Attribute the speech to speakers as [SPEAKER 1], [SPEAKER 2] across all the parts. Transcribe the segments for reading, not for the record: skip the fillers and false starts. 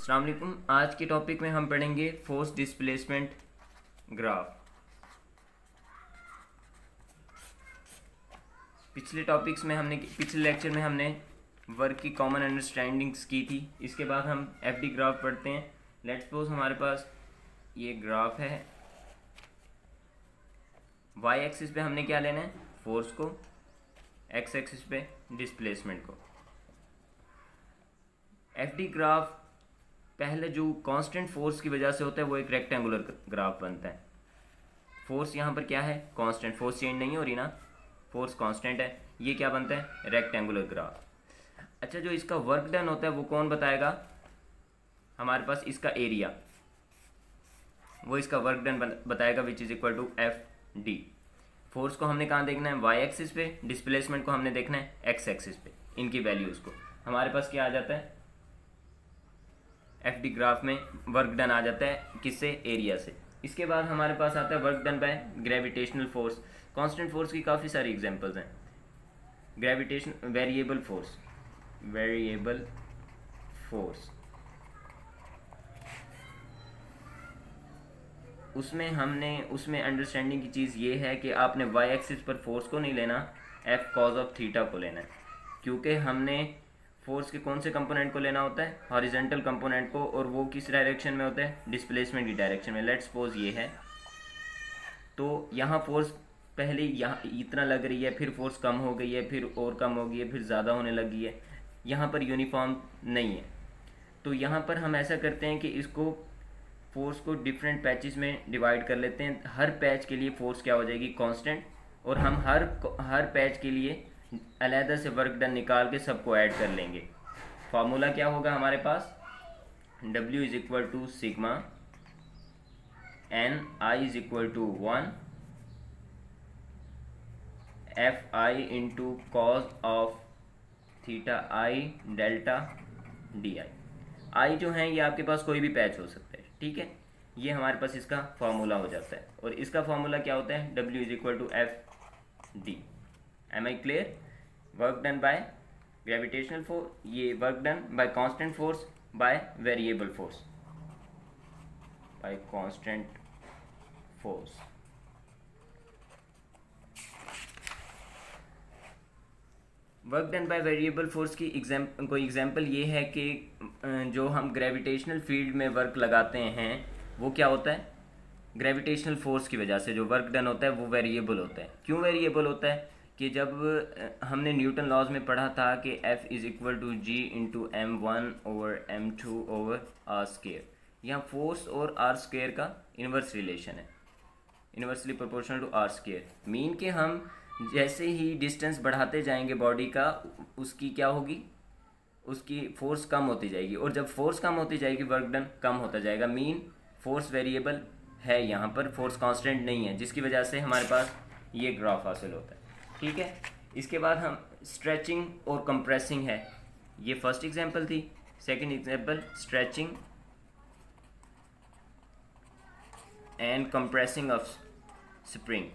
[SPEAKER 1] अस्सलाम वालेकुम। आज के टॉपिक में हम पढ़ेंगे फोर्स डिस्प्लेसमेंट ग्राफ। पिछले लेक्चर में हमने वर्क की कॉमन अंडरस्टैंडिंग्स की थी। इसके बाद हम एफडी ग्राफ पढ़ते हैं। लेट्स सपोज हमारे पास ये ग्राफ है। वाई एक्सिस पे हमने क्या लेना है, फोर्स को, एक्स एक्सिस पे डिस्प्लेसमेंट को। एफडी ग्राफ पहले जो कांस्टेंट फोर्स की वजह से होता है वो एक रेक्टेंगुलर ग्राफ बनता है। फोर्स यहाँ पर क्या है, कांस्टेंट, फोर्स चेंज नहीं हो रही ना, फोर्स कांस्टेंट है। ये क्या बनता है, रेक्टेंगुलर ग्राफ। अच्छा, जो इसका वर्क डन होता है वो कौन बताएगा, हमारे पास इसका एरिया, वो इसका वर्क डन बताएगा, which is equal to F D. Force को हमने कहाँ देखना है, वाई एक्सिस पे, डिस्प्लेसमेंट को हमने देखना है एक्स एक्सिस पे। इनकी वैल्यूज को हमारे पास क्या आ जाता है, एफ डी ग्राफ में वर्क डन आ जाता है किससे, एरिया से। इसके बाद हमारे पास आता है work done by gravitational force. Constant force की काफ़ी सारी एग्जांपल्स हैं। ग्रेविटेशन, वेरिएबल फोर्स, उसमें अंडरस्टैंडिंग की चीज़ ये है कि आपने वाई एक्सिस पर फोर्स को नहीं लेना, एफ कॉज ऑफ थीटा को लेना है। क्योंकि हमने फोर्स के कौन से कंपोनेंट को लेना होता है, हॉरिजॉन्टल कंपोनेंट को, और वो किस डायरेक्शन में होता है, डिस्प्लेसमेंट की डायरेक्शन में। लेट्स सपोज ये है, तो यहाँ फोर्स पहले यहाँ इतना लग रही है, फिर फोर्स कम हो गई है, फिर और कम हो गई है, फिर ज़्यादा होने लगी है। यहाँ पर यूनिफॉर्म नहीं है। तो यहाँ पर हम ऐसा करते हैं कि इसको, फोर्स को डिफरेंट पैचेस में डिवाइड कर लेते हैं। हर पैच के लिए फोर्स क्या हो जाएगी, कांस्टेंट, और हम हर पैच के लिए अलहदा से वर्क डन निकाल के सबको ऐड कर लेंगे। फार्मूला क्या होगा हमारे पास, W is equal to sigma n i is equal to 1 f i into cos of theta i delta d i. I जो है ये आपके पास कोई भी पैच हो सकता है, ठीक है। ये हमारे पास इसका फॉर्मूला हो जाता है, और इसका फॉर्मूला क्या होता है, W is equal to F d. Am I clear. Work done by gravitational force, ये work done by constant force by variable force, by constant force. Work done by variable force की कोई example ये है कि जो हम gravitational field में work लगाते हैं वो क्या होता है, ग्रेविटेशनल फोर्स की वजह से जो वर्क डन होता है वो वेरिएबल होता है। क्यों वेरिएबल होता है, कि जब हमने न्यूटन लॉज में पढ़ा था कि F is equal to G into M1 over M2 over R square. यहाँ फोर्स और आर स्क्वेयर का इन्वर्स रिलेशन है, inversely proportional to R square. Mean के हम जैसे ही डिस्टेंस बढ़ाते जाएंगे बॉडी का, उसकी क्या होगी, उसकी फोर्स कम होती जाएगी, और जब फोर्स कम होती जाएगी वर्क डन कम होता जाएगा। मीन फोर्स वेरिएबल है, यहाँ पर फोर्स कांस्टेंट नहीं है, जिसकी वजह से हमारे पास ये ग्राफ हासिल होता है, ठीक है। इसके बाद हम स्ट्रेचिंग और कंप्रेसिंग है, ये फर्स्ट एग्जांपल थी। Second example, stretching and compressing of spring.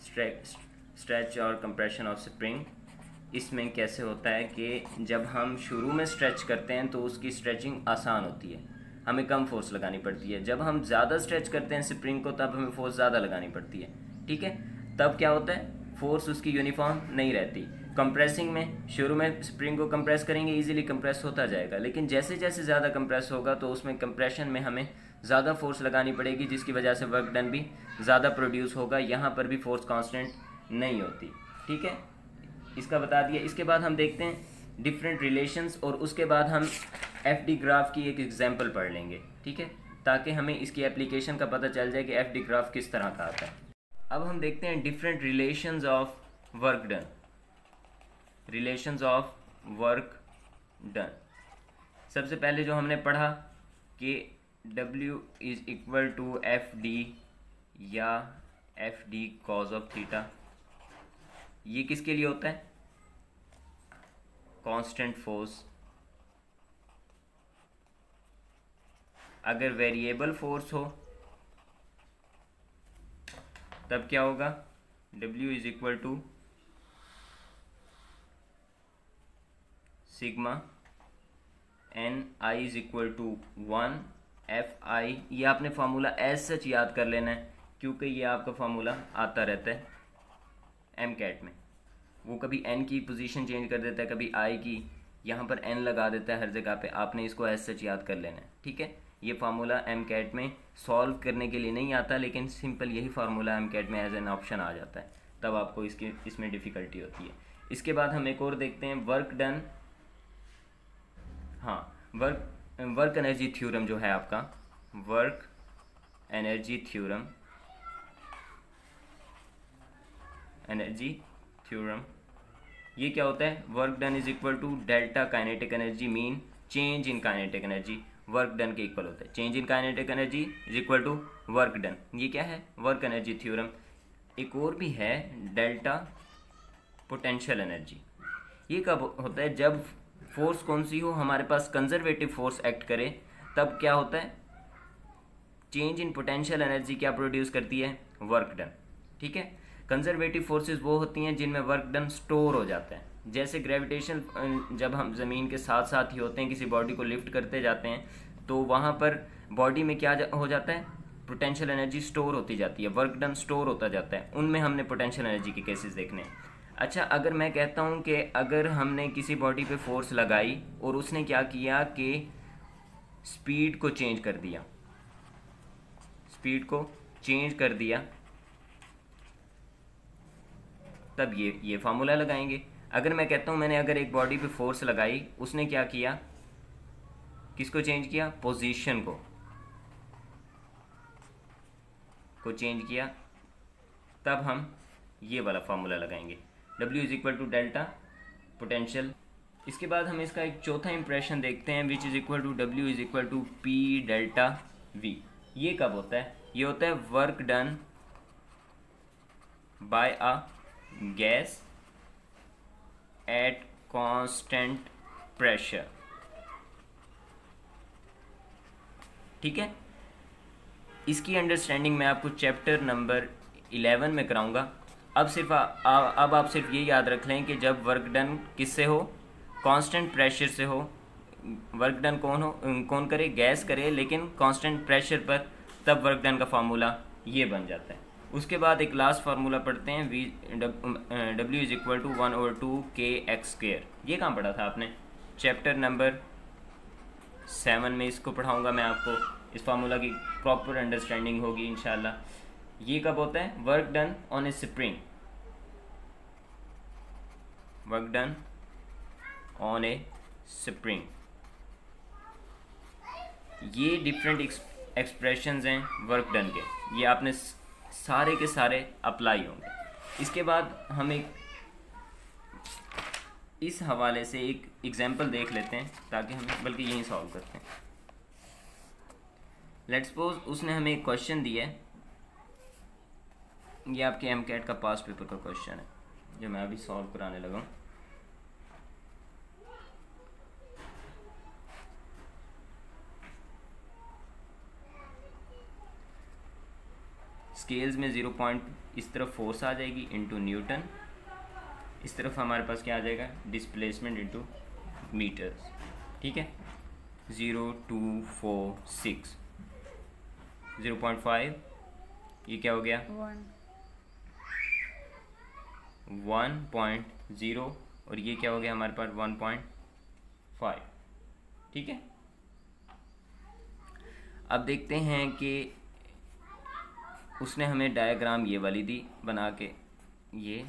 [SPEAKER 1] Stretch और कंप्रेशन ऑफ स्प्रिंग, इसमें कैसे होता है कि जब हम शुरू में स्ट्रेच करते हैं तो उसकी स्ट्रेचिंग आसान होती है, हमें कम फोर्स लगानी पड़ती है। जब हम ज़्यादा स्ट्रेच करते हैं स्प्रिंग को तब हमें फोर्स ज़्यादा लगानी पड़ती है, ठीक है। तब क्या होता है, फोर्स उसकी यूनिफॉर्म नहीं रहती। कंप्रेसिंग में शुरू में स्प्रिंग को कंप्रेस करेंगे, इजीली कंप्रेस होता जाएगा, लेकिन जैसे जैसे ज़्यादा कंप्रेस होगा तो उसमें कंप्रेशन में हमें ज़्यादा फोर्स लगानी पड़ेगी, जिसकी वजह से वर्क डन भी ज़्यादा प्रोड्यूस होगा। यहाँ पर भी फोर्स कांस्टेंट नहीं होती, ठीक है। इसका बता दिया। इसके बाद हम देखते हैं डिफरेंट रिलेशंस, और उसके बाद हम एफ डी ग्राफ की एक एग्जाम्पल पढ़ लेंगे, ठीक है, ताकि हमें इसकी एप्लीकेशन का पता चल जाए कि एफ डी ग्राफ किस तरह का आता है। अब हम देखते हैं different relations of work done. Relations of work done, सबसे पहले जो हमने पढ़ा कि W is equal to F d या f d cos of theta. ये किसके लिए होता है, कांस्टेंट फोर्स। अगर वेरिएबल फोर्स हो तब क्या होगा, W is equal to sigma n i is equal to 1 f i, ये आपने फार्मूला एज सच याद कर लेना है क्योंकि ये आपका फार्मूला आता रहता है एम कैट में। वो कभी एन की पोजीशन चेंज कर देता है, कभी आई की, यहाँ पर एन लगा देता है हर जगह पे, आपने इसको एज सच याद कर लेना है, ठीक है। ये फार्मूला एम कैट में सॉल्व करने के लिए नहीं आता, लेकिन सिंपल यही फार्मूला एम कैट में एज एन ऑप्शन आ जाता है, तब आपको इसमें डिफ़िकल्टी होती है। इसके बाद हम एक और देखते हैं वर्क डन। हाँ, वर्क एनर्जी थ्योरम जो है आपका, वर्क एनर्जी थ्योरम, ये क्या होता है? Work done is equal to delta kinetic energy mean change in kinetic energy, work done के इक्वल होता है। Change in kinetic energy is equal to work done, ये क्या है? Work energy theorem. एक और भी है डेल्टा पोटेंशियल एनर्जी। ये कब होता है? जब फोर्स कौन सी हो, हमारे पास कंजर्वेटिव फोर्स एक्ट करे, तब क्या होता है? चेंज इन पोटेंशियल एनर्जी क्या प्रोड्यूस करती है? वर्क डन, ठीक है। कंजर्वेटिव फोर्सेस वो होती हैं जिनमें वर्क डन स्टोर हो जाता है, जैसे ग्रेविटेशन, जब हम ज़मीन के साथ साथ ही होते हैं, किसी बॉडी को लिफ्ट करते जाते हैं, तो वहाँ पर बॉडी में क्या हो जाता है? पोटेंशियल एनर्जी स्टोर होती जाती है, वर्क डन स्टोर होता जाता है। उनमें हमने पोटेंशियल एनर्जी के केसेस देखने हैं। अच्छा, अगर मैं कहता हूँ कि अगर हमने किसी बॉडी पे फोर्स लगाई और उसने क्या किया कि स्पीड को चेंज कर दिया, तब ये फार्मूला लगाएंगे। अगर मैं कहता हूँ मैंने अगर एक बॉडी पे फोर्स लगाई, उसने क्या किया? किसको चेंज किया? पोजीशन को चेंज किया, तब हम ये वाला फार्मूला लगाएंगे, W is equal to delta potential. इसके बाद हम इसका एक चौथा इंप्रेशन देखते हैं, which is equal to W is equal to P delta V। ये कब होता है? ये होता है work done by a gas at constant pressure, ठीक है। इसकी अंडरस्टैंडिंग मैं आपको चैप्टर नंबर 11 में कराऊंगा। अब अब आप सिर्फ ये याद रख लें कि जब वर्क डन किससे हो? कांस्टेंट प्रेशर से हो। वर्क डन कौन करे? गैस करे, लेकिन कांस्टेंट प्रेशर पर, तब वर्क डन का फार्मूला ये बन जाता है। उसके बाद एक लास्ट फार्मूला पढ़ते हैं, W is equal to 1/2 kx²। ये कहाँ पढ़ा था आपने? चैप्टर नंबर 7 में इसको पढ़ाऊँगा मैं आपको। इस फार्मूला की प्रॉपर अंडरस्टैंडिंग होगी इंशाल्लाह। ये कब होता है? Work done on A spring, work done on A spring. ये डिफरेंट एक्सप्रेशंस हैं वर्क डन के, ये आपने सारे के सारे अप्लाई होंगे। इसके बाद हम इस हवाले से एक एग्जांपल देख लेते हैं, ताकि हम बल्कि यहीं सॉल्व करते हैं। लेट्स सपोज उसने हमें एक क्वेश्चन दिया है, ये आपके एमकेट का पास्ट पेपर का क्वेश्चन है जो मैं अभी सॉल्व कराने लगा हूँ। स्केल्स में 0 पॉइंट इस तरफ फोर्स आ जाएगी इनटू न्यूटन, इस तरफ हमारे पास क्या आ जाएगा? डिस्प्लेसमेंट इनटू मीटर्स, ठीक है। 0 2 4 6 0.5, ये क्या हो गया? 1.0, और ये क्या हो गया हमारे पास? 1.5, ठीक है। अब देखते हैं कि उसने हमें डायग्राम ये वाली दी बना के, ये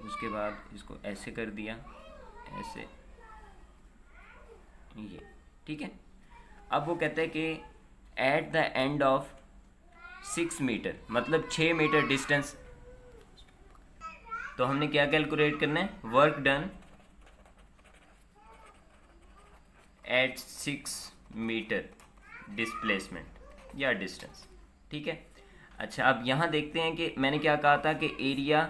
[SPEAKER 1] उसके बाद इसको ऐसे कर दिया, ऐसे, ये, ठीक है। अब वो कहते हैं कि at the end of 6 metre, मतलब 6 मीटर डिस्टेंस, तो हमने क्या कैलकुलेट करना है? Work done at 6 metre displacement या डिस्टेंस, ठीक है। अच्छा, अब यहाँ देखते हैं कि मैंने क्या कहा था कि एरिया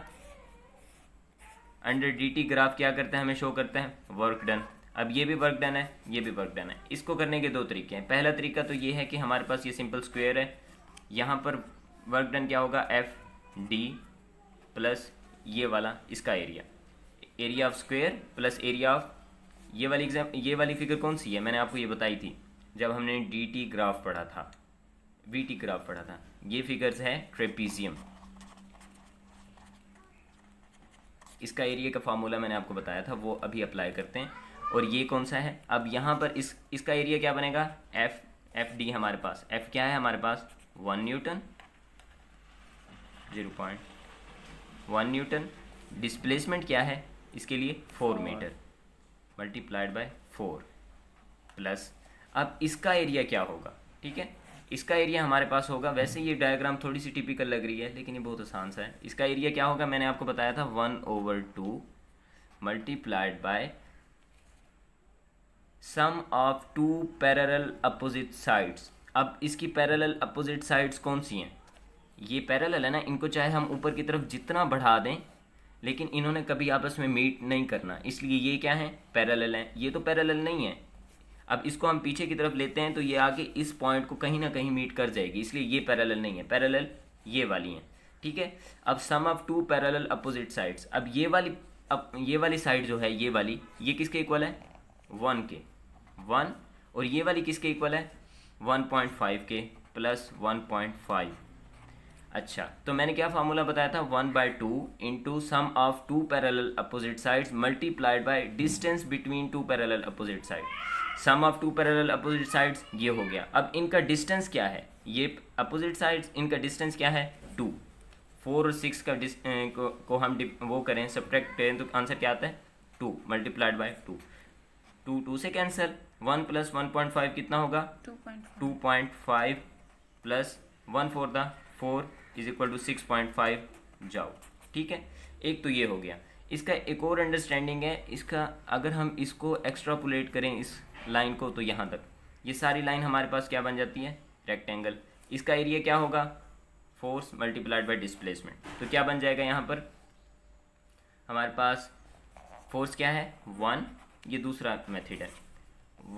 [SPEAKER 1] अंडर dt ग्राफ क्या करता है? हमें शो करता है वर्क डन। अब ये भी वर्क डन है, ये भी वर्क डन है। इसको करने के 2 तरीके हैं। पहला तरीका तो ये है कि हमारे पास ये सिंपल स्क्वायर है, यहाँ पर वर्क डन क्या होगा? FD प्लस ये वाला इसका area of square plus area of ये वाली फिगर कौन सी है, मैंने आपको ये बताई थी जब हमने डी टी ग्राफ पढ़ा था, वी टी ग्राफ पढ़ा था। ये फिगर्स है ट्रेपीजियम, इसका एरिया का फार्मूला मैंने आपको बताया था, वो अभी अप्लाई करते हैं। और ये कौन सा है, अब यहाँ पर इसका एरिया क्या बनेगा, एफ डी हमारे पास, एफ क्या है हमारे पास 1 न्यूटन, 0.1 न्यूटन। डिस्प्लेसमेंट क्या है इसके लिए 4 मीटर मल्टीप्लाइड बाय 4 प्लस, अब इसका एरिया क्या होगा, ठीक है, इसका एरिया हमारे पास होगा, वैसे ये डायग्राम थोड़ी सी टिपिकल लग रही है लेकिन ये बहुत आसान सा है। इसका एरिया क्या होगा, मैंने आपको बताया था 1/2 multiplied by sum of 2 parallel opposite sides. अब इसकी पैरेलल अपोजिट साइड्स कौन सी हैं, ये पैरेलल है ना, इनको चाहे हम ऊपर की तरफ जितना बढ़ा दें लेकिन इन्होंने कभी आपस में मीट नहीं करना, इसलिए ये क्या है, पैरेलल हैं। ये तो पैरेलल नहीं है, अब इसको हम पीछे की तरफ लेते हैं तो ये आगे इस पॉइंट को कहीं ना कहीं मीट कर जाएगी, इसलिए ये पैरेलल नहीं है, पैरेलल ये वाली हैं, ठीक है। अब सम ऑफ 2 पैरेलल अपोजिट साइड्स, अब ये वाली साइड जो है ये वाली, ये किसके इक्वल है 1 के, 1, और ये वाली किसके इक्वल है 1.5 के प्लस 1.5। अच्छा, तो मैंने क्या फार्मूला बताया था, 1/2 into sum of 2 parallel opposite sides multiplied by distance between 2 parallel opposite side. Sum of 2 parallel opposite sides ये हो गया। अब इनका डिस्टेंस क्या है, ये अपोजिट साइड्स, इनका डिस्टेंस क्या है 2। 4 और 6 का को हम वो करें, सब्ट्रैक्ट करें तो आंसर क्या आता है 2 मल्टीप्लाइड बाय 2। 2 से कैंसिल, 1 प्लस 1.5 कितना होगा 2.5 प्लस 1 4 दा 4 इज इक्वल टू 6.5 जाओ, ठीक है। एक तो ये हो गया। इसका एक और अंडरस्टैंडिंग है इसका, अगर हम इसको एक्स्ट्रापुलेट करें इस लाइन को तो यहाँ तक ये सारी लाइन हमारे पास क्या बन जाती है रेक्टेंगल। इसका एरिया क्या होगा फोर्स मल्टीप्लाइड बाय डिस्प्लेसमेंट, तो क्या बन जाएगा यहाँ पर हमारे पास फोर्स क्या है 1, ये दूसरा मेथड है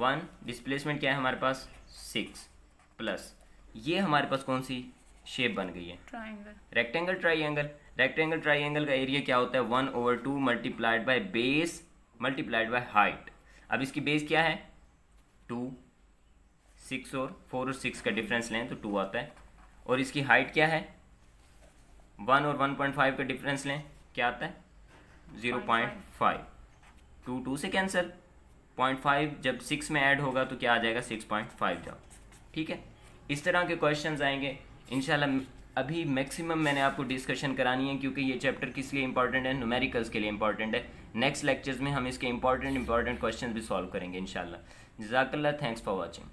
[SPEAKER 1] 1, डिस्प्लेसमेंट क्या है हमारे पास 6 प्लस ये हमारे पास कौन सी शेप बन गई है रेक्टेंगल ट्राइंगल। रेक्टेंगल ट्राइंगल का एरिया क्या होता है 1/2 multiplied by base multiplied by height. अब इसकी बेस क्या है 2, 6 और 4 और 6 का डिफरेंस लें तो 2 आता है, और इसकी हाइट क्या है 1 और 1.5 का डिफरेंस लें क्या आता है 0.5। 2 से कैंसिल, 0.5 जब 6 में ऐड होगा तो क्या आ जाएगा 6.5 जाओ, ठीक है। इस तरह के क्वेश्चंस आएंगे इंशाल्लाह। अभी मैक्सिमम मैंने आपको डिस्कशन करानी है क्योंकि ये चैप्टर किस लिए इंपॉर्टेंट है, न्यूमेरिकल्स के लिए इंपॉर्टेंट है। नेक्स्ट लेक्चर्स में हम इसके इंपॉर्टेंट क्वेश्चंस भी सॉल्व करेंगे इंशाल्लाह। जज़ाकल्लाह, थैंक्स फॉर वॉचिंग।